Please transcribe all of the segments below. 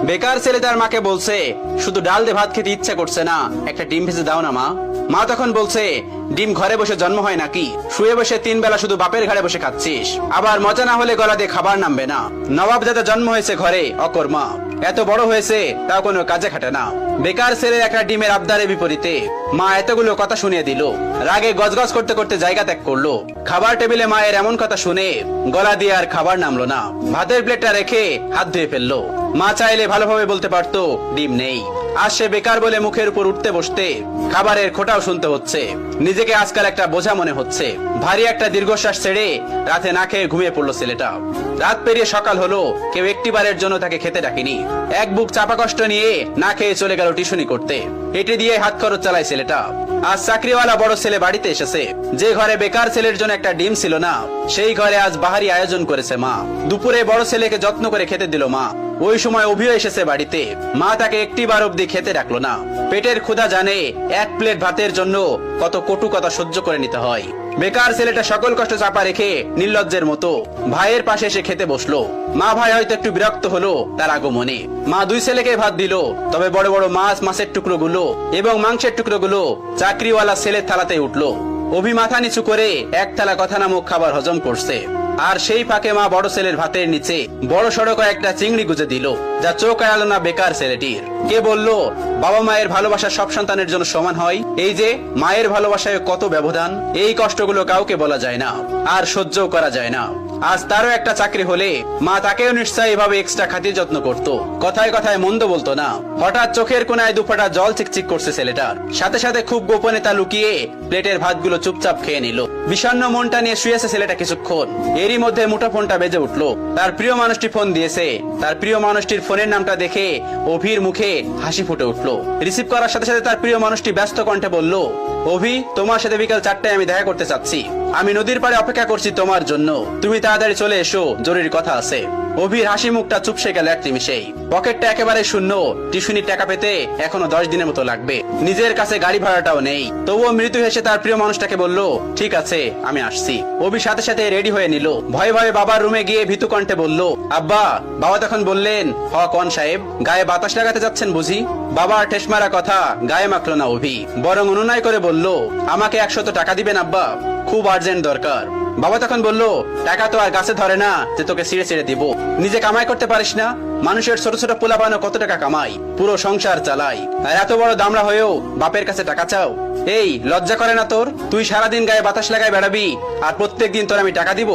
বেকার ছেলে তার মাকে বলছে, শুধু ডাল দিয়ে ভাত খেতে ইচ্ছা করছে না, একটা ডিম ভেজে দাও না মা। মা তখন বলছে, ডিম ঘরে বসে জন্ম হয় নাকি? শুয়ে বসে 3 বেলা শুধু বাপের ঘাড়ে বসে খাচ্ছিস, আবার মজা না হলে গলা দিয়ে খাবার নামবে না। নবাব দাদা জন্ম হয়েছে ঘরে, অকর্মা, এত বড় হয়েছে তাও কোনো কাজে খাটে না। বেকার ছেলের একটা ডিমের আবদারের বিপরীতে মা এতগুলো কথা শুনিয়ে দিল। রাগে গজগজ করতে করতে জায়গা ত্যাগ করলো। খাবার টেবিলে মায়ের এমন কথা শুনে গলা দিয়ে আর খাবার নামলো না। ভাতের প্লেটটা রেখে হাত ধুয়ে ফেললো। মা চাইলে ভালোভাবে বলতে পারতো ডিম নেই। আজ সে বেকার বলে মুখের উপর উঠতে বসতে খাবারের খোঁটাও শুনতে হচ্ছে। নিজেকে আজকাল একটা বোঝা মনে হচ্ছে। ভারী একটা দীর্ঘশ্বাস ছেড়ে রাতে না খেয়ে ঘুমিয়ে পড়লো ছেলেটা। রাত পেরিয়ে সকাল হলো, কেউ একটিবারের জন্য তাকে খেতে ডাকেনি। এক বুক চাপা কষ্ট নিয়ে না খেয়ে চলে গেল টিউশনি করতে। এটি দিয়ে হাত খরচ চালায় ছেলেটা। আজ চাকরিওয়ালা বড় ছেলে বাড়িতে এসেছে। যে ঘরে বেকার ছেলের জন্য একটা ডিম ছিল না, সেই ঘরে আজ বাহারি আয়োজন করেছে মা। দুপুরে বড় ছেলেকে যত্ন করে খেতে দিল মা। ওই সময় অভিও এসেছে বাড়িতে। মা তাকে একটিবার অব্দি খেতে ডাকলো না। পেটের ক্ষুধা জানে এক প্লেট ভাতের জন্য কত কটু কথা সহ্য করে নিতে হয়। বেকার ছেলেটা সকল কষ্ট চাপা রেখে নির্লজ্জের মতো ভাইয়ের পাশে এসে খেতে বসলো। মা ভাই হয়তো একটু বিরক্ত হলো তার আগমনে। মা দুই ছেলেকে ভাত দিল, তবে বড় বড় মাছের টুকরো গুলো এবং মাংসের টুকরো গুলো চাকরিওয়ালা ছেলের থালাতে উঠলো। অভি মাথা নিচু করে এক থালা কথা নামক খাবার হজম করছে। আর সেই ফাঁকে মা বড় ছেলের ভাতের নিচে বড় সড়ক একটা চিংড়ি গুজে দিল, যা চোখ এড়ালো না বেকার ছেলেটির। কে বলল বাবা মায়ের ভালোবাসা সব সন্তানের জন্য সমান হয়? এই যে মায়ের ভালোবাসায় কত ব্যবধান, এই কষ্টগুলো কাউকে বলা যায় না, আর সহ্য করা যায় না। আজ তারও একটা চাকরি হলে মা তাকেও নিশ্চয়ই এভাবে এক্সট্রা খাতির যত্ন করত। কথায় কথায় মন্দ বলতো না। হঠাৎ চোখের কোনায় দুফোঁটা জল চিকচিক করছে ছেলেটার। সাথে সাথে খুব গোপনে তা লুকিয়ে প্লেটের ভাতগুলো চুপচাপ খেয়ে নিল। বিষণ্ণ মনটা নিয়ে শুয়েছে ছেলেটা কিছুক্ষণ। এরই মধ্যে মুঠোফোনটা বেজে উঠলো। তার প্রিয় মানুষটি ফোন দিয়েছে। তার প্রিয় মানুষটির ফোনের নামটা দেখে অভির মুখে হাসি ফুটে উঠলো। রিসিভ করার সাথে সাথে তার প্রিয় মানুষটি ব্যস্ত কণ্ঠে বলল, অভি, তোমার সাথে বিকাল 4টায় আমি দেখা করতে চাচ্ছি। আমি নদীর পাড়ে অপেক্ষা করছি তোমার জন্য। তুমি তাড়াতাড়ি চলে এসো, জরুরি কথা আছে। অভির হাসি মুখটা চুপসে গেল এক নিমিষেই। পকেটটা একেবারে শূন্য। টিউশনির টাকা পেতে এখনো 10 দিনের মতো লাগবে। নিজের কাছে গাড়ি ভাড়াটাও নেই। তবুও মৃত্যু হেসে তার প্রিয় মানুষটাকে বলল, ঠিক আছে, আমি আসছি। অভি সাথে সাথে রেডি হয়ে নিল। ভয়ে ভয়ে বাবার রুমে গিয়ে ভীতু কণ্ঠে বলল, আব্বা। বাবা তখন বললেন, হ কোন সাহেব, গায়ে বাতাস লাগাতে যাচ্ছেন বুঝি? বাবার ঠেস মারা কথা গায়ে মাখলো না অভি, বরং অনুনয় করে বলল, আমাকে 100 টাকা দিবেন আব্বা, খুব আর্জেন্ট দরকার। বাবা তখন বলল, টাকা তো আর গাছে ধরে না যে তোকে ছিঁড়ে ছিঁড়ে দিব। নিজে কামাই করতে পারিস না? মানুষের ছোট ছোট পোলা বানো কত টাকা কামাই, পুরো সংসার চালাই, আর এত বড় দামড়া হয়েও বাপের কাছে টাকা চাও? এই লজ্জা করে না তোর? তুই সারাদিন গায়ে বাতাস লাগায় বেড়াবি, আর প্রত্যেক দিন তোর আমি টাকা দিব?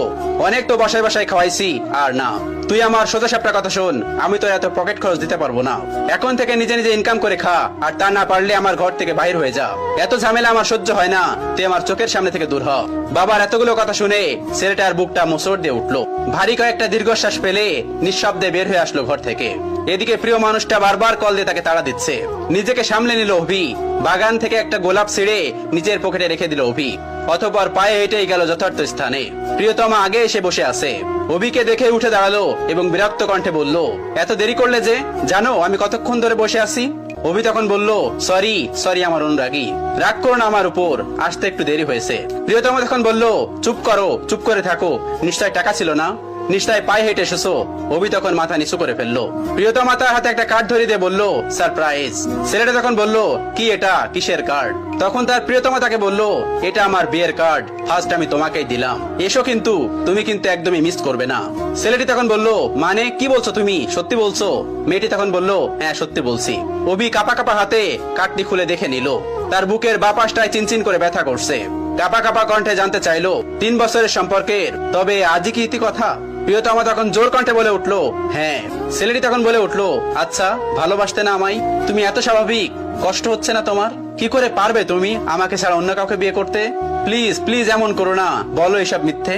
অনেক তো বাসায় বাসায় খাওয়াইছি, আর না। তুই আমার সোজা সাপটা কথা শোন, আমি তো এত পকেট খরচ দিতে পারবো না। এখন থেকে নিজে নিজে ইনকাম করে খা, আর তা না পারলে আমার ঘর থেকে বাইর হয়ে যা। এত ঝামেলা আমার সহ্য হয় না, তুই আমার চোখের সামনে থেকে দূর হ। বাবার এতগুলো কথা শুনে ছেলেটার বুকটা মোচড় দিয়ে উঠলো। ভারী কয়েকটা দীর্ঘশ্বাস পেলে নিঃশব্দে বের হয়ে আসলো ঘর থেকে। এদিকে প্রিয় মানুষটা বারবার কল দিয়ে তাকে তাড়া দিচ্ছে। নিজেকে সামলে নিল অভি। বাগান থেকে একটা গোলাপ ছিঁড়ে নিজের পকেটে রেখে দিল অভি। অতঃপর পায়ে হেঁটেই গেল যথার্থ স্থানে। প্রিয়তমা আগে এসে বসে আছে। অভিকে দেখে উঠে দাঁড়ালো এবং বিরক্ত কণ্ঠে বলল, এত দেরি করলে যে? জানো আমি কতক্ষণ ধরে বসে আছি? অভি তখন বলল, সরি আমার অনুরাগী, রাগ করো না আমার উপর, আসতে একটু দেরি হয়েছে। প্রিয়তমা তখন বলল, চুপ করো, চুপ করে থাকো, নিশ্চয় টাকা ছিল না? নিশ্চয় পায়ে হেঁটে এসেছো? অভি তখন মাথা নিচু করে ফেললো। প্রিয়তমা তার হাতে একটা কার্ড ধরিয়ে দিয়ে বলল, সারপ্রাইজ। ছেলেটা তখন বলল, কি এটা, কিসের কার্ড? তখন তার প্রিয়তমা তাকে বলল, এটা আমার বিয়ের কার্ড, ফার্স্ট আমি তোমাকেই দিলাম, এসো, কিন্তু তুমি কিন্তু একদমই মিস করবে না। ছেলেটি তখন বলল, মানে কি বলছো তুমি, সত্যি বলছো? মেয়েটি তখন বলল, হ্যাঁ সত্যি বলছি। অভি কাপা কাপা হাতে কার্ডটি খুলে দেখে নিল। তার বুকের বাঁ পাশটায় চিনচিন করে ব্যথা করছে। কাপা কাপা কণ্ঠে জানতে চাইলো, 3 বছরের সম্পর্কের, তবে আজই কি ইতি কথা? প্রিয়তমা তখন জোর কণ্ঠে বলে উঠলো, হ্যাঁ। ছেলেটি তখন বলে উঠলো, আচ্ছা, ভালোবাসতে না আমায়? তুমি এত স্বাভাবিক, কষ্ট হচ্ছে না তোমার? কি করে পারবে তুমি আমাকে ছাড়া অন্য কাউকে বিয়ে করতে? প্লিজ প্লিজ এমন করো না, বলো এসব মিথ্যে।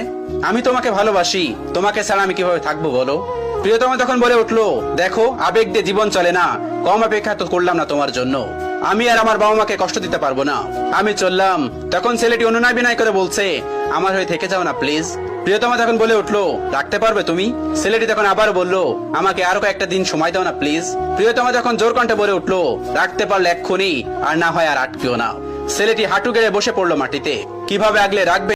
আমি তোমাকে ভালোবাসি, তোমাকে ছাড়া আমি কিভাবে থাকবো বলো? প্রিয়তমা তখন বলে উঠলো, দেখো, আবেগ দিয়ে জীবন চলে না, কম অপেক্ষা তো করলাম না তোমার জন্য। আমি আর আমার বাবা মাকে কষ্ট দিতে পারবো না, আমি চললাম। তখন ছেলেটি অনুনয় বিনয় করে বলছে, আমার হয়ে থেকে যাও না প্লিজ। প্রিয়তমা তখন বলে উঠলো, রাখতে পারবে তুমি? ছেলেটি তখন আবার বলল, আমাকে আরো কয়েকটা দিন সময় দাও না প্লিজ। প্রিয়তমা তখন জোর কণ্ঠে বলে উঠলো, রাখতে পারলে এক্ষুনি, আর না হয় আর আটকেও না। ছেলেটি হাঁটু গেড়ে বসে পড়লো মাটিতে। কিভাবে আগলে রাখবে